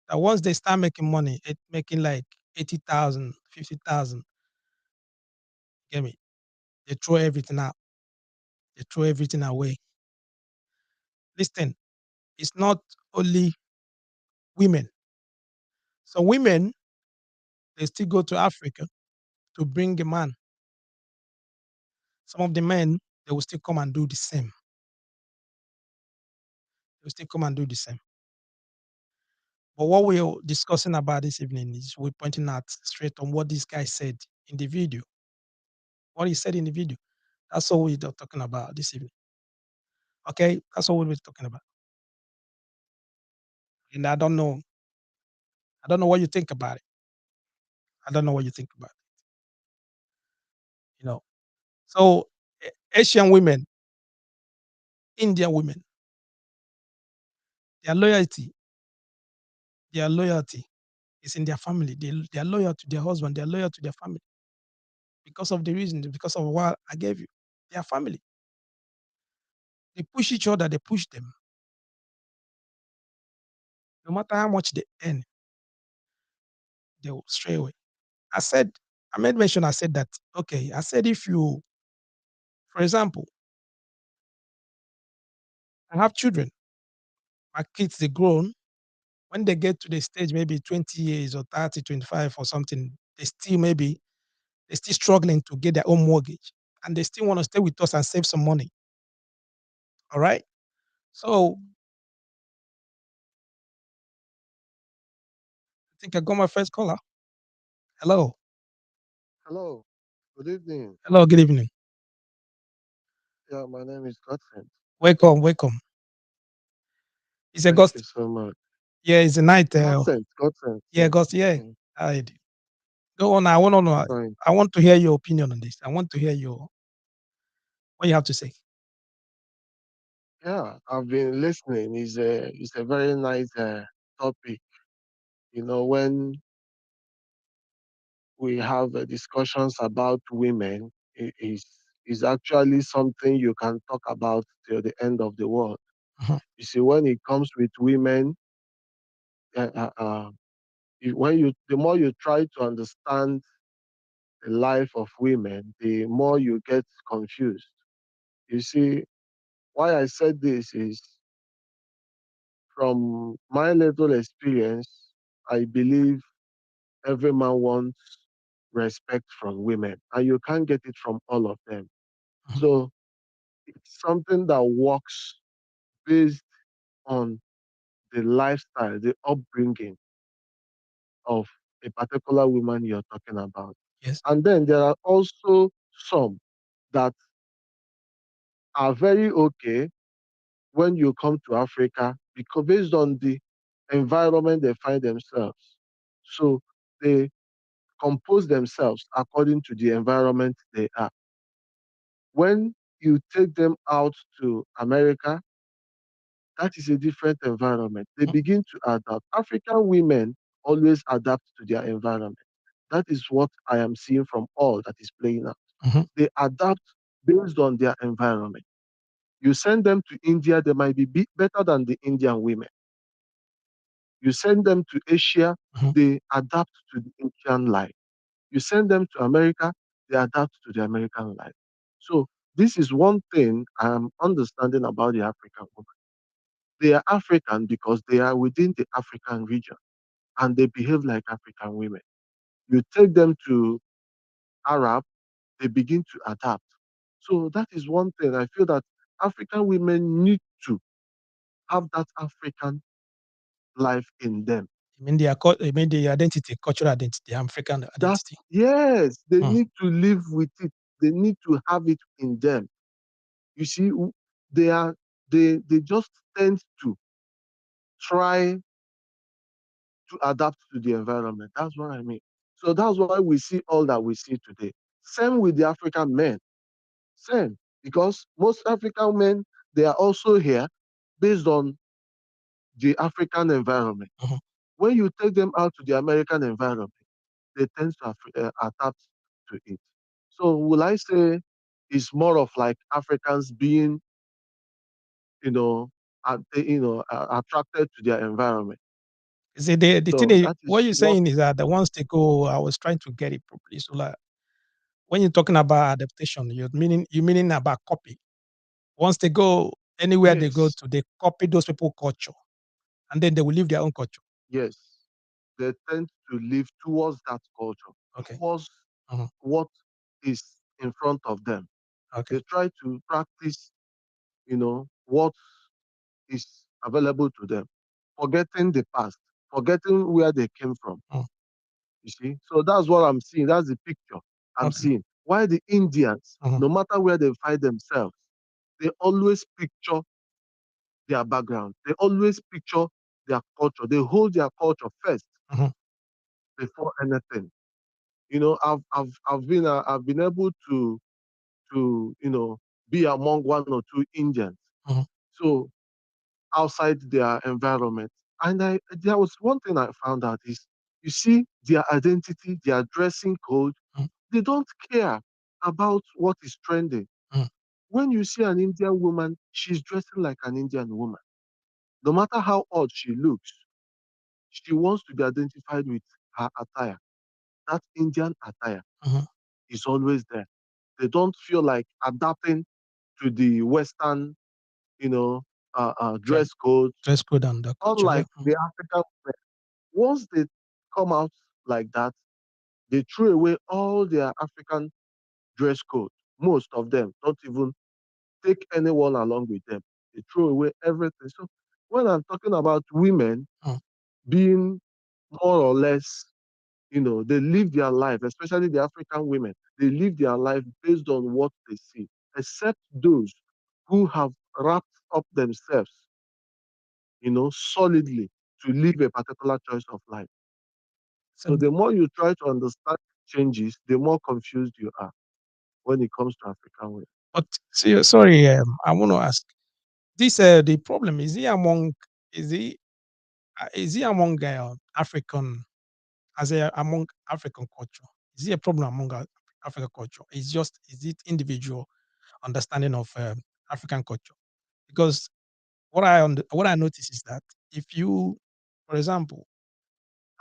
That once they start making money, making like 80,000, 50,000, get me? They throw everything out. They throw everything away. Listen, it's not only women. So women, they still go to Africa to bring a man. Some of the men, they will still come and do the same. They will still come and do the same. But what we're discussing about this evening is we're pointing out straight on what this guy said in the video. What he said in the video. That's all we're talking about this evening. Okay? That's all we're talking about. And I don't know what you think about it. I don't know what you think about it. You know. So Asian women, Indian women, their loyalty, their loyalty is in their family. They are loyal to their husband, they are loyal to their family. Because of the reason, because of what I gave you. Their family. They push each other, they push them. No matter how much they earn, they will stray away. I said, I made mention, I said that, okay, I said if you, for example, I have children, my kids, they grown, when they get to the stage, maybe 20 years or 30, 25 or something, they're still struggling to get their own mortgage and they still want to stay with us and save some money. All right. So I think I got my first caller. Hello. Hello, good evening. Hello. Good evening. Yeah, my name is Godfrey. Welcome, welcome. It's a Thank ghost. you so much. Yeah, it's a night. Godsend. Yeah, Yeah. ghost. Yeah, Mm, I go on. I want to know. fine. I want to hear your opinion on this. I want to hear your what you have to say. Yeah, I've been listening. It's a very nice topic. When we have discussions about women, is actually something you can talk about till the end of the world. Mhm, You see, when it comes with women, uh, uh, uh, the more you try to understand the life of women, the more you get confused. You see, why I said this is from my little experience, I believe every man wants respect from women, and you can't get it from all of them. mhm. So it's something that works based on the lifestyle, the upbringing of a particular woman you're talking about. Yes. And then there are also some that are very okay when you come to Africa because based on the environment they find themselves. So they compose themselves according to the environment they are. When you take them out to America, that is a different environment. They Mhm, begin to adapt. African women always adapt to their environment. That is what I am seeing from all that is playing out. mhm, They adapt based on their environment. You send them to India, they might be better than the Indian women. You send them to Asia, mhm. they adapt to the Asian life. You send them to America, they adapt to the American life. So this is one thing I'm understanding about the African woman. They are African because they are within the African region and they behave like African women. You take them to Arab, they begin to adapt. So that is one thing. I feel that African women need to have that African life in them. I mean the identity, cultural identity, African That identity. yes, they Mm, need to live with it. They need to have it in them. You see, they are they just tend to try to adapt to the environment. That's what I mean. So that's why we see all that we see today. Same with the African men. Same. Because most African men, they are also here based on the African environment. mhm. When you take them out to the American environment, they tend to adapt to it. So will I say it's more of like Africans being, attracted to their environment. See, the thing So is, that what is you're what, saying is that the ones they go, I was trying to get it properly. So like when you're talking about adaptation, you meaning about copy. Once they go anywhere they go yes, to, they copy those people culture, and then they will leave their own culture. yes, they tend to live towards that culture, Okay. towards Mhm. what is in front of them. Okay. They try to practice, what is available to them, forgetting the past, forgetting where they came from. Mm. You see, so that's what I'm seeing. That's the picture I'm Okay. seeing. Why the Indians, Mhm. no matter where they find themselves, they always picture their background. They always picture their culture. They hold their culture first Mhm. before anything. I've been able to be among one or two Indians. Mhm. So outside their environment. And there was one thing I found out is you see their identity, their dressing code, Mhm. they don't care about what is trending. Mhm. When you see an Indian woman, she's dressing like an Indian woman. No matter how odd she looks, she wants to be identified with her attire. That Indian attire Mhm. is always there. They don't feel like adapting to the Western, Okay. dress code. Dress code and the culture. Yeah. Unlike the African women, once they come out like that, they throw away all their African dress code. Most of them don't even take anyone along with them. They throw away everything. So when I'm talking about women Mhm. being more or less, they live their life, especially the African women, they live their life based on what they see, except those who have wrapped up themselves, solidly to live a particular choice of life. So, So the more you try to understand changes, the more confused you are when it comes to African way. but see, sorry, I want to ask this: the problem is he is he among African among African culture? Is it a problem among African culture? Is it individual understanding of African culture? Because what I notice is that if you, for example,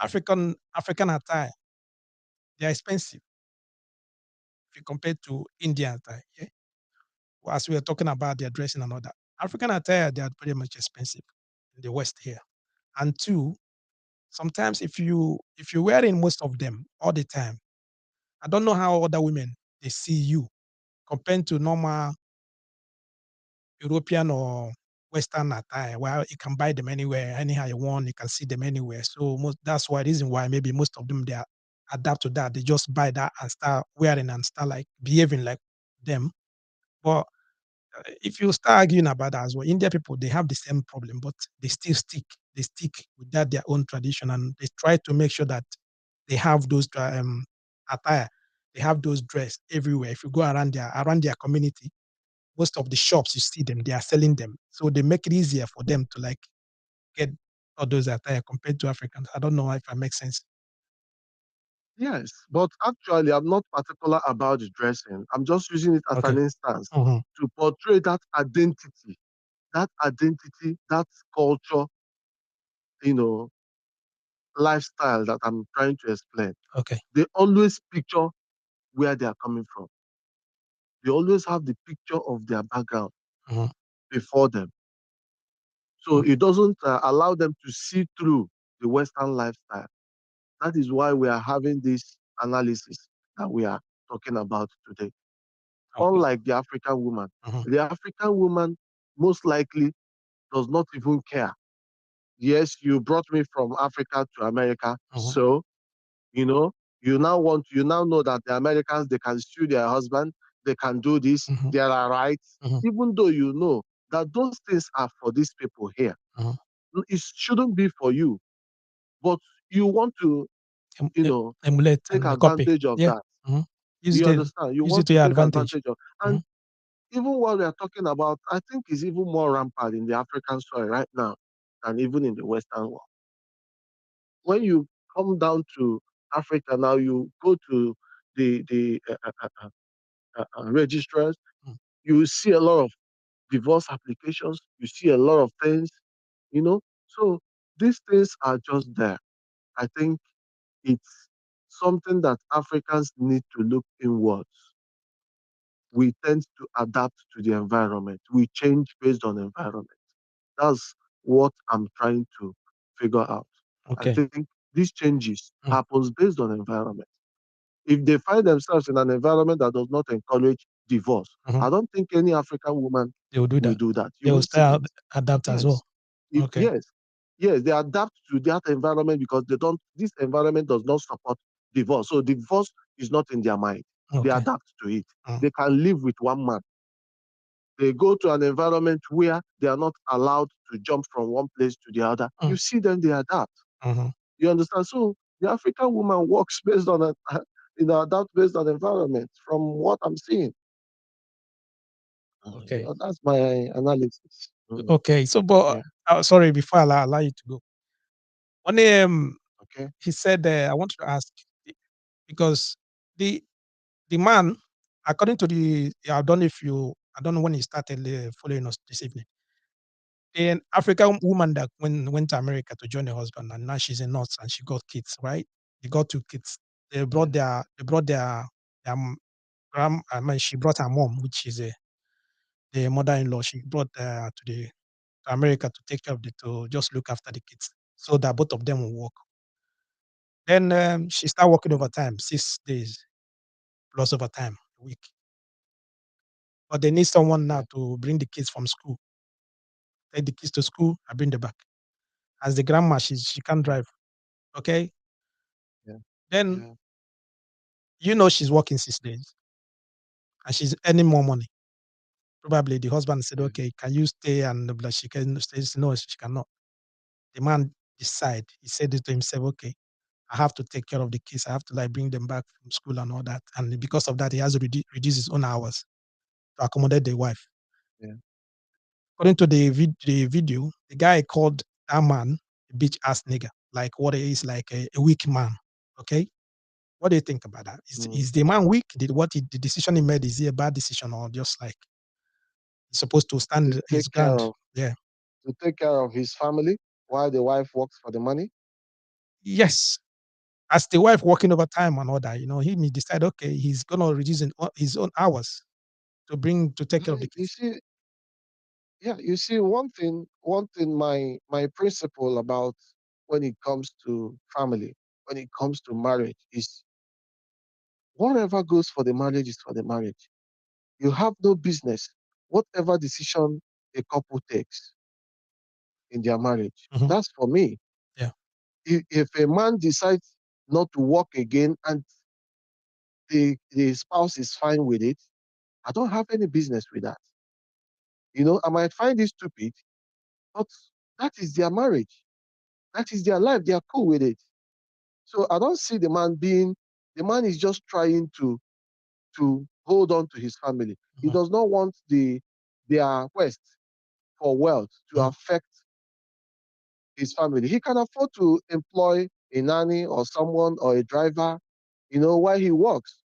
African attire, they are expensive if you compare to Indian attire. Yeah? As we are talking about their dressing and all that, African attire they are pretty much expensive in the West here. And two, sometimes if you're wearing most of them all the time, I don't know how other women they see you compared to normal European or Western attire, where you can buy them anywhere, anyhow you want, you can see them anywhere. So that's why reason why maybe most of them they are adapt to that. They just buy that and start wearing and start like behaving like them. But if you start arguing about that as well, India people they have the same problem, but they still stick. They stick with that their own tradition, and they try to make sure that they have those attire, they have those dress everywhere. If you go around their community, most of the shops you see them, they are selling them. So they make it easier for them to like get all those attire compared to Africans. I don't know if that makes sense. Yes, but actually, I'm not particular about the dressing. I'm just using it as Okay. an instance Mhm. to portray that identity, that culture, you know, lifestyle that I'm trying to explain. Okay. They always picture where they are coming from. They always have the picture of their background Mhm. before them. So Mhm. it doesn't allow them to see through the Western lifestyle. That is why we are having this analysis that we are talking about today. Okay. Unlike the African woman, Mhm. the African woman most likely does not even care. Yes, you brought me from Africa to America, Mhm. so you know you now know that the Americans they can sue their husband, they can do this, Mhm. there are rights, Mhm. even though you know that those things are for these people here. Mhm. It shouldn't be for you, but you want to, Em- you em- know, Emulate take and copy. advantage of Yeah. that. Mhm. You It, understand? You use it want to to your take advantage. advantage of, and Mhm. even what we are talking about, I think is even more rampant in the African soil right now than even in the Western world. When you come down to Africa now, you go to the registrars, Mhm. you see a lot of divorce applications, you see a lot of things, you know. So these things are just there. I think it's something that Africans need to look inwards. We tend to adapt to the environment. We change based on environment. That's what I'm trying to figure out. I Okay. think these changes Mhm. happens based on environment. If they find themselves in an environment that does not encourage divorce, Mhm. I don't think any African woman They will do will that. do that. You They will won't see it. start adapt as Yes. well. Okay. Yes. Yes, they adapt to that environment because they don't this environment does not support divorce. So divorce is not in their mind. They Okay. adapt to it. Mhm. They can live with one man. They go to an environment where they are not allowed to jump from one place to the other. You Mhm. see them, they adapt. Mhm. You understand? So the African woman works based on a, adapt based on environment. From what I'm seeing, Okay. that's my analysis. Okay. So, but Yeah. sorry, before I allow you to go, one Okay. he said, I want to ask because the the man, according to the, I don't know if you, I don't know when he started following us this evening. An African woman that went to America to join her husband, and now she's a nurse and she got kids, right? They got two kids. Yeah. They brought their I mean, she brought her mom, which is the mother-in-law. She brought to America to take care of to just look after the kids, so that both of them will work. Then she started working Yeah. overtime, 6 days plus overtime a week. But they need someone now Yeah. to bring the kids from school, take the kids to school, and bring them back. As the grandma, she can't Yeah. drive. Okay. Yeah. Then Yeah. she's working 6 days and she's earning more money. Probably the husband said, Yeah. "Okay, can you stay?" And blah, she can say, "No, she cannot." The man decide. He said it to himself, "Okay, I have to take care of the kids. I have to like bring them back from school and all that." And because of that, he has to reduce his own hours to accommodate the wife. Yeah. According to the video, the guy called that man a bitch ass nigger, like what he is, like a weak man. Okay, what do you think about that? Mm. Is the man weak? The decision he made, is he a bad decision, or just like he's supposed to To stand his take care ground? of Yeah. to take care of his family while the wife works for the money. Yes. As the wife working overtime and all that, he may decide, okay, he's gonna reduce his own hours to take care of the You kids. see, yeah, you see one thing my principle about when it comes to family, when it comes to marriage is whatever goes for the marriage is for the marriage. You have no business, whatever decision a couple takes in their marriage. Mhm. That's for me. Yeah. If a man decides not to work again and the spouse is fine with it, I don't have any business with that. I might find it stupid, but that is their marriage. That is their life. They are cool with it. So I don't see the man is just trying to hold on to his family. He Mhm. does not want their quest for wealth to Mhm. affect his family. He can afford to employ a nanny or someone or a driver, while he works.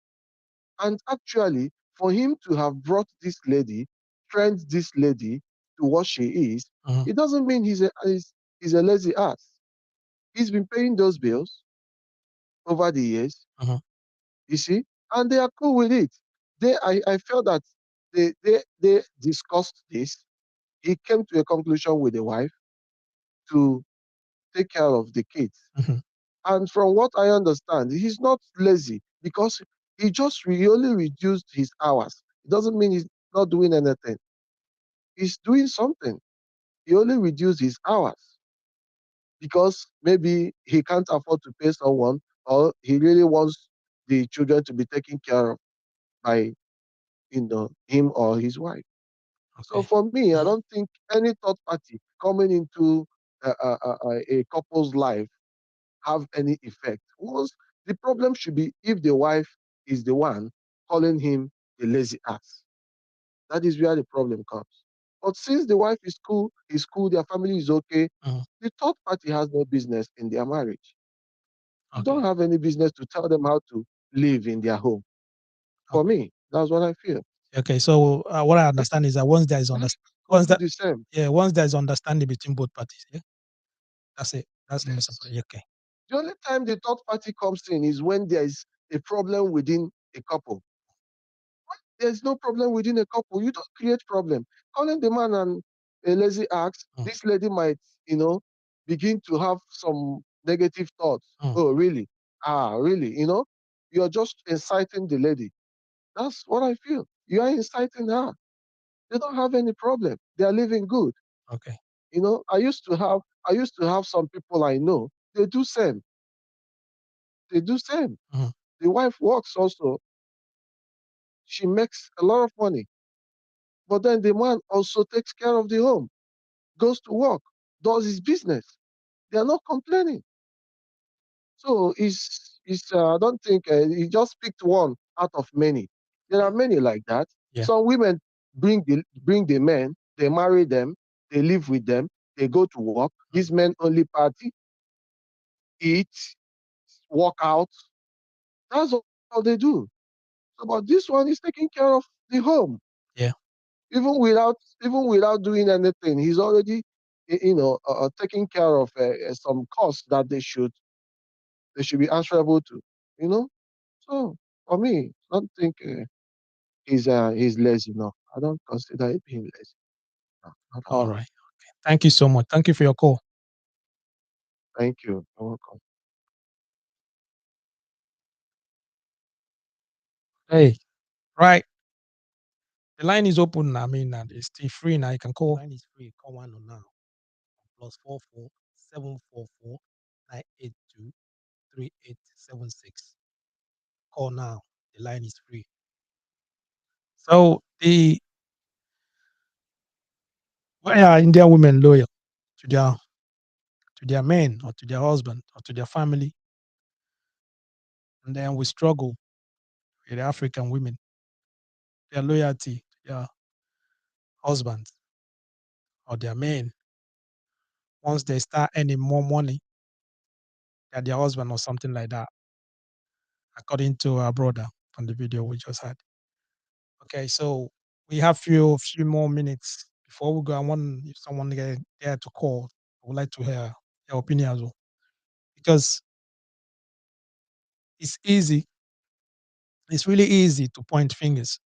And actually, for him to have brought this lady, trained this lady to what she is, Mhm. it doesn't mean he's a lazy ass. He's been paying those bills over the years, Mhm. you see, and they are cool with it. I felt that they discussed this. He came to a conclusion with the wife to take care of the kids. Mhm. And from what I understand, he's not lazy because he only reduced his hours. It doesn't mean he's not doing anything. He's doing something. He only reduced his hours because maybe he can't afford to pay someone or he really wants the children to be taken care of by him or his wife. So Okay. for me, I Mhm. don't think any third party coming into a couple's life have any effect. Once the problem should be if the wife is the one calling him a lazy ass. That is where the problem comes. But since the wife is cool, their family is okay, Mhm. the third party has no business in their marriage. You Okay. don't have any business to tell them how to live in their home. For Okay. me, that's what I feel. Okay. So what I Let understand is that once there is let people once do that the same. yeah, once there is understanding between both parties, yeah, that's it. That's the most Yes. important. Yeah, okay. The only time the third party comes in is when there is a problem within a couple. There's no problem within a couple. You don't create problem. Calling the man and a lazy axe, Mm. this lady might, begin to have some negative thoughts. Mm. Oh, really? Ah, really? You're just inciting the lady. That's what I feel. You are inciting her. They don't have any problem. They are living good. Okay. I used to have some people I know. They do same. They do same. Mhm. The wife works also. She makes a lot of money. But then the man also takes care of the home, goes to work, does his business. They are not complaining. So I don't think he just picked one out of many. There are many like that. Yeah. Some women bring the men, they marry them, they live with them, they go to work. Mm. These men only party, eat, work out. That's all they do. So, but this one is taking care of the home. Yeah. Even without doing anything, he's already taking care of some costs that they should be answerable to. You know, so for me, I don't think he's lazy. No, I don't consider it being lazy. No, not at All all. right. Thank you so much. Thank you for your call. Thank you. You're welcome. Hey, right. The line is open. I mean, and it's still free now. You can call. Line is free. Call one now. +44 744 982 3876. Call now. The line is free. So Why are Indian women loyal to their men or to their husband or to their family? And then we struggle with African women, their loyalty to their husbands or their men. Once they start earning more money than their husband or something like that, according to our brother from the video we just had. Okay, so we have few more minutes before we go. I want if someone there to call. I would like to hear your opinion as well because it's easy. It's really easy to point fingers.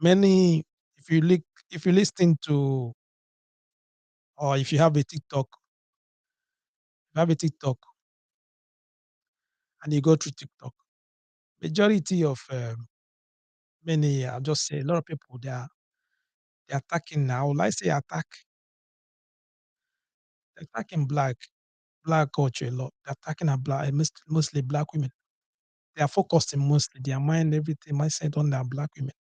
Many, if you look, if you listen to, or if you have a TikTok, if you have a TikTok and you go through TikTok, majority of many, I'll just say a lot of people they're attacking now. Like say they're attacking black culture a lot. They're attacking a black, mostly black women. They are focusing mostly their mind, everything mindset on their black women.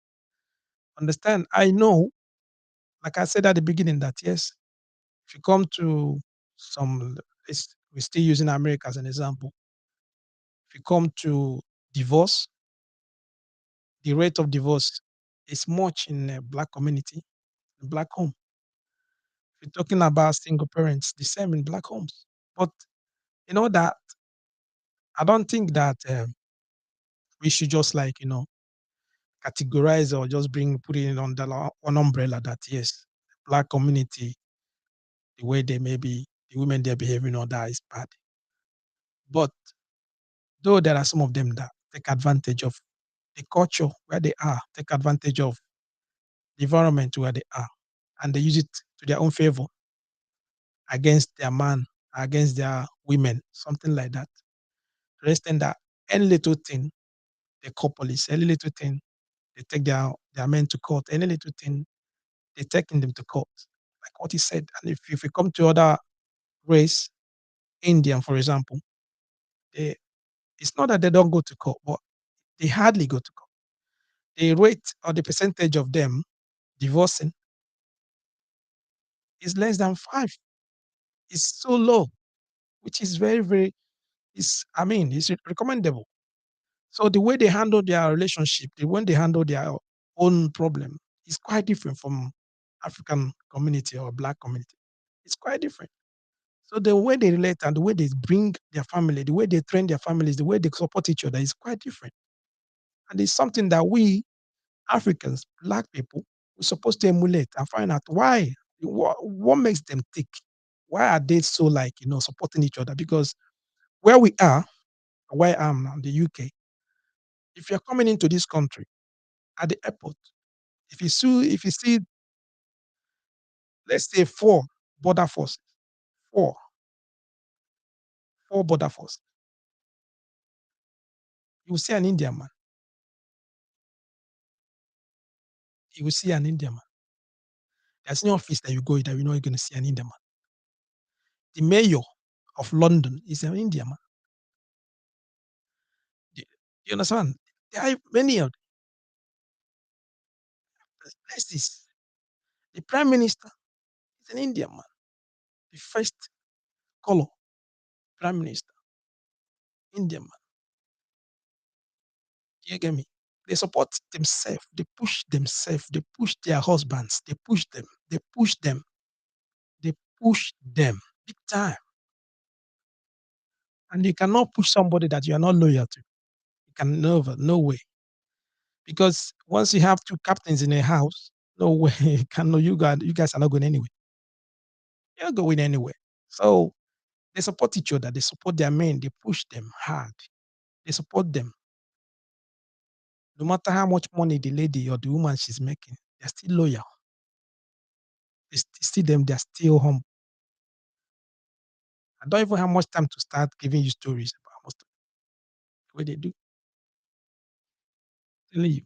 Understand? I know, like I said at the beginning, that yes, if you come to some, we're still using America as an example. If you come to divorce, the rate of divorce is much in the black community, in black home. If you're talking about single parents, the same in black homes. But you know that I don't think that we should just like categorize or just put it under one umbrella that yes, black community, the way they maybe the women they're behaving or that is bad. But though there are some of them that take advantage of the culture where they are, take advantage of the environment where they are, and they use it to their own favor against their man, against their women, something like that. To the extent that any little thing they call police, any little thing they take their men to court, any little thing they taking them to court. Like what he said. And if you come to other race, Indian, for example, they, it's not that they don't go to court, but they hardly go to court. The rate or the percentage of them divorcing is less than 5. It's so low, which is very, very, it's recommendable. So the way they handle their relationship, the way they handle their own problem is quite different from African community or black community. It's quite different. So the way they relate and the way they bring their family, the way they train their families, the way they support each other is quite different. And it's something that we Africans, black people, we're supposed to emulate and find out why. What makes them tick? Why are they so like supporting each other? Because where we are, where I am now, the UK, if you're coming into this country at the airport, if you see, let's say border forces, four, four border forces, you will see an Indian man. You will see an Indian man. There's no office that you go that you're not going to see an Indian man. The mayor of London is an Indian man. You understand? There are many of the places. The prime minister is an Indian man. The first color prime minister, Indian man. You get me? They support themselves. They push themselves. They push their husbands. They push them. They push them. They push them big time. And you cannot push somebody that you are not loyal to. You can never, no way. Because once you have two captains in a house, no way, you guys are not going anywhere. You're not going anywhere. So they support each other. They support their men. They push them hard. They support them. No matter how much money the lady or the woman she's making, they're still loyal. It's still them. They're still home. I don't even have much time to start giving you stories about most of the way they do. Telling you,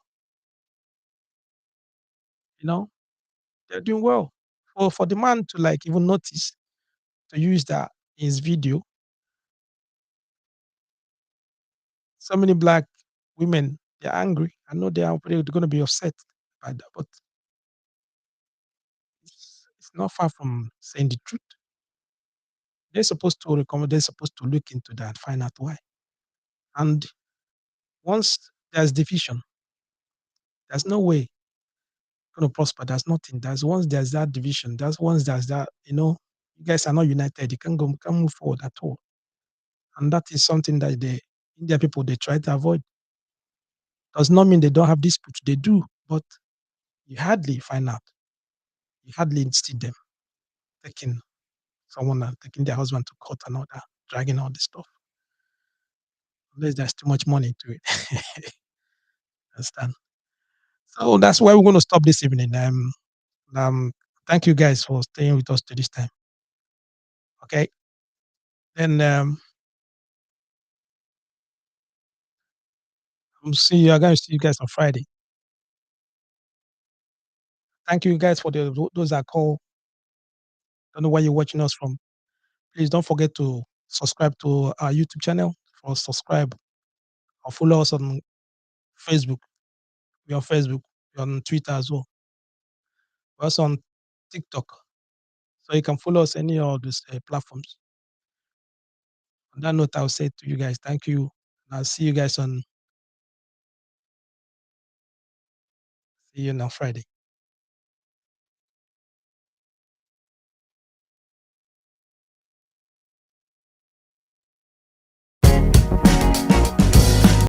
you know, they're doing well. For the man to like even notice to use that in his video, so many black women they're angry. I know they're going to be upset by that, but it's not far from saying the truth. They're supposed to recommend. They're supposed to look into that, find out why. And once there's division, there's no way going to prosper. There's nothing. There's once there's that division. That's once there's that. You guys are not united. You can't go. Can't move forward at all. And that is something that the India people they try to avoid. Does not mean they don't have disputes. They do, but you hardly find out. You hardly see them taking someone and taking their husband to court and all that, dragging all this stuff. Unless there's too much money to it. Understand? So that's why we're going to stop this evening. Um, Thank you guys for staying with us to this time. Okay. Then I'm going to see you guys on Friday. Thank you guys for those that call. Don't know where you're watching us from. Please don't forget to subscribe to our YouTube channel or subscribe or follow us on Facebook. We're on Facebook. We're on Twitter as well. We're also on TikTok. So you can follow us any of these platforms. On that note, I'll say to you guys, thank you. And I'll see you guys on Friday.